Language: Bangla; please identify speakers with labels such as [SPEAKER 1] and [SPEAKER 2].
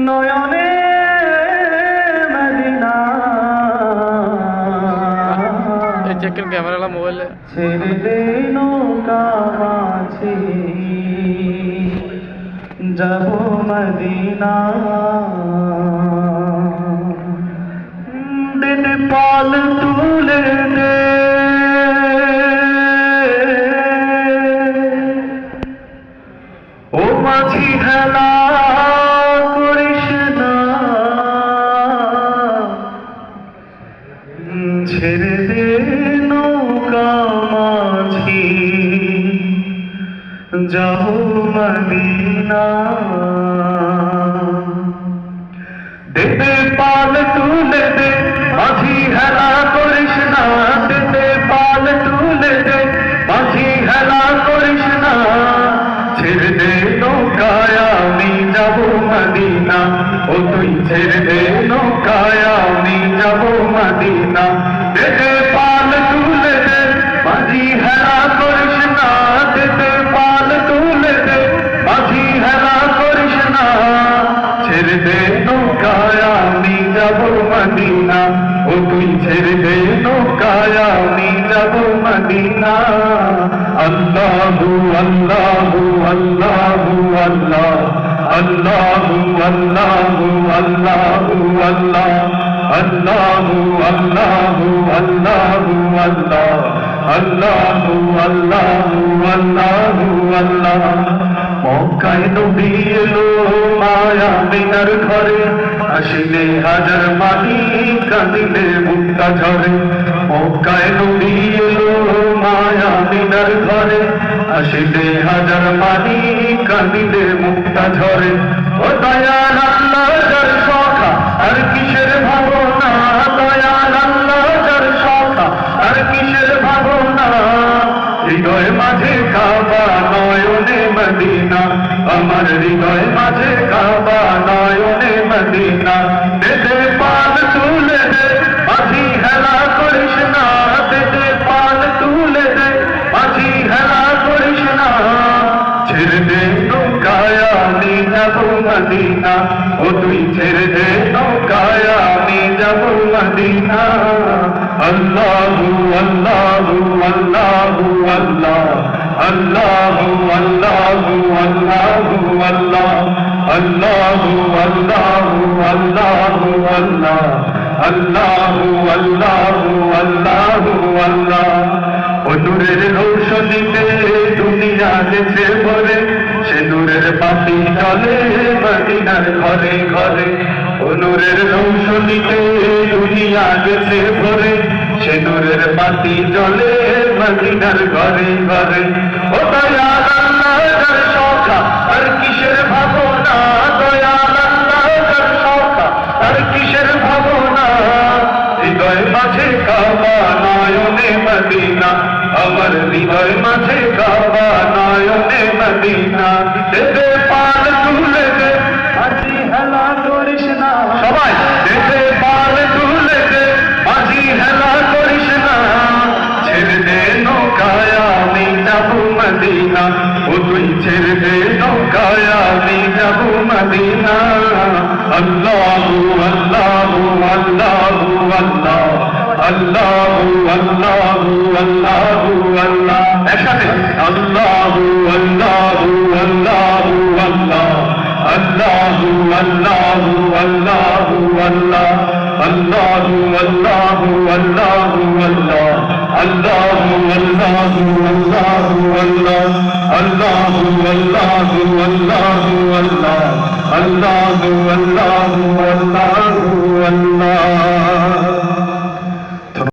[SPEAKER 1] নয়নে মদিনা
[SPEAKER 2] এই চেকের ক্যামেরালা মোবাইলে
[SPEAKER 1] ছেড়ে দে নৌকা মাঝি যাব মদিনা দিন পাল তুলে দে ও মাঝি হেলা করিস না ছেড়ে দে নৌকা মাঝি যাও মদিনা দে দে পাল তুলে দে মাঝি হেলা করিস না দে দে পাল তুলে দে মাঝি হেলা করিস না ছেড়ে দে নৌকায় আমি যাব মদিনা ও তুই ছেড়ে দে নৌকায় আমি যাব মদিনা দে দে পাল তুলে দে মাঝি হেলা করিস না দে দে পাল তুলে দে মাঝি হেলা করিস না ছেড়ে দে নৌকায় আমি যাব মদিনা ও তুই ছেড়ে দে নৌকায় আমি যাব মদিনা আল্লাহু আল্লাহু আল্লাহু আল্লাহ আল্লাহু আল্লাহু আল্লাহু আল্লাহ আল্লাহু আল্লাহু আল্লাহু আল্লাহ আল্লাহু আল্লাহু আল্লাহু আল্লাহ মক্কায় নবী এলো মায়া মিনার ঘরে আসিলে হাজার মানি কাঁদিলে মুক্তা ঝরে মক্কায় নবী এলো মায়া মিনার ঘরে আসিলে হাজার মানি কাঁদিলে মুক্তা ঝরে ও দয়াল আল্লাহ যার সখা আর কিসের ভাবনা দয়াল আল্লাহ যার সখা আর কিসের ভাবনা হৃদয় মাঝে কাবা নয়নে মদিনা আমার হৃদয় মাঝে কাবা নয়নে মদিনা দে দে পাল তুলে দে মাঝি হেলা করিস না দে দে পাল তুলে দে মাঝি হেলা করিস না ছেড়ে দে নৌকায় আমি যাব মদিনা ও তুই ছেড়ে দে নৌকায় আমি যাব মদিনা আল্লাহু আল্লাহু আল্লাহু আল্লাহ আল্লাহু আল্লাহু আল্লাহু আল্লাহ আল্লাহু আল্লাহু আল্লাহু আল্লাহ আল্লাহু আল্লাহু আল্লাহু আল্লাহ ও নূরের রৌশনীতে দুনিয়া গেছে ভরে সে নূরের বাতি জ্বলে মদিনার ঘরে ঘরে ও নূরের রৌশনীতে দুনিয়া গেছে ভরে সে নূরের বাতি জ্বলে মদিনার ঘরে ঘরে ও দয়াল আল্লাহ যার সখা আর কিসের ভাবনা দয়াল আল্লাহ যার সখা আর কিসের ভাবনা হৃদয় মাঝে কাবা নয়নে মদিনা আমার হৃদয় মাঝে কাবা নয়নে মদিনা দে দে পাল তুলে দে মাঝি হেলা করিস না সবাই দে দে পাল তুলে দে মাঝি হেলা করিস না ছেড়ে দে নৌকায় আমি যাব মদিনা ও তুই ছেড়ে দে নৌকায় আমি যাব মদিনা আল্লাহু আল্লাহু আল্লাহু আল্লাহ আল্লাহু আল্লাহু আল্লাহু আল্লাহ একসাথে আল্লাহু আল্লাহু আল্লাহু আল্লাহ আল্লাহু আল্লাহু আল্লাহু আল্লাহ আল্লাহু আল্লাহু আল্লাহু আল্লাহ আল্লাহু আল্লাহু আল্লাহু আল্লাহ আল্লাহু আল্লাহু আল্লাহু আল্লাহ আল্লাহু আল্লাহু আল্লাহু আল্লাহ